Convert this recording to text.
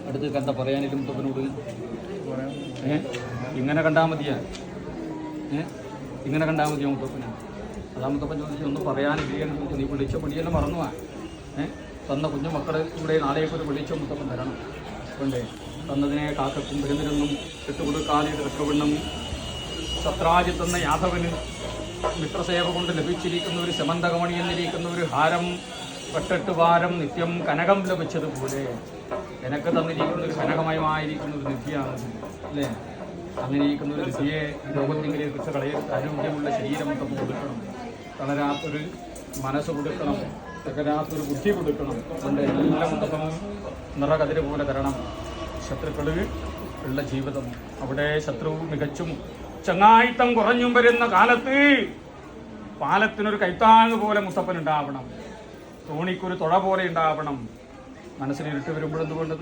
അടുത്ത് കണ്ട പറയാനില്ല മുത്തപ്പനോട്. ഇങ്ങനെ കണ്ടാൽ മതിയാ, ഇങ്ങനെ കണ്ടാൽ മതിയോ മുത്തപ്പന്? അതാ മുത്തപ്പൻ ചോദിച്ചു, ഒന്നും പറയാനില്ലേന്ന് ചോദിച്ചു. നീ വിളിച്ച പൊടിയെല്ലാം മറന്നുവാ. തന്ന കുഞ്ഞു മക്കളെ ഇവിടെ നാളെയൊക്കെ ഒരു വിളിച്ച മുത്തപ്പൻ തരണം. കൊണ്ടേ തന്നതിനെ കാക്കക്കും പെരുന്നിരുന്നും ഇട്ടുകൊടുക്കാതെ തക്കവണ്ണം സത്രാജിത്തെന്ന യാദവന് മിത്രസേവ കൊണ്ട് ലഭിച്ചിരിക്കുന്ന ഒരു ശമന്തകമണി എന്നിരിക്കുന്ന ഒരു ഹാരം 8 വാരം നിത്യം കനകം ലഭിച്ചതുപോലെ എനക്ക് തന്നിരിക്കുന്ന ഒരു കനകമയമായിരിക്കുന്ന ഒരു നിധിയാണ് അല്ലേ? അങ്ങനെയിരിക്കുന്ന ഒരു നിധിയെ ലോകത്തിങ്ങനെ കുറിച്ച് കളയരുത്. ആരോഗ്യമുള്ള ശരീരം നമുക്ക് കൊടുക്കണം, തളരാത്തൊരു മനസ്സ് കൊടുക്കണം, തകരാത്തൊരു ബുദ്ധി കൊടുക്കണം. അതുകൊണ്ട് എല്ലാ മുത്തപ്പനും നിറകതിര് പോലെ തരണം. ശത്രുക്കൾ ഉള്ള ജീവിതം, അവിടെ ശത്രു മികച്ചും ചങ്ങായിത്തം കുറഞ്ഞും വരുന്ന കാലത്ത് പാലത്തിനൊരു കൈത്താങ് പോലെ മുത്തപ്പൻ ഉണ്ടാവണം, തോണിക്കൊരു തുഴ പോലെ ഉണ്ടാവണം. മനസ്സിന് ഇരുട്ട് വരുമ്പോഴെന്തുകൊണ്ട്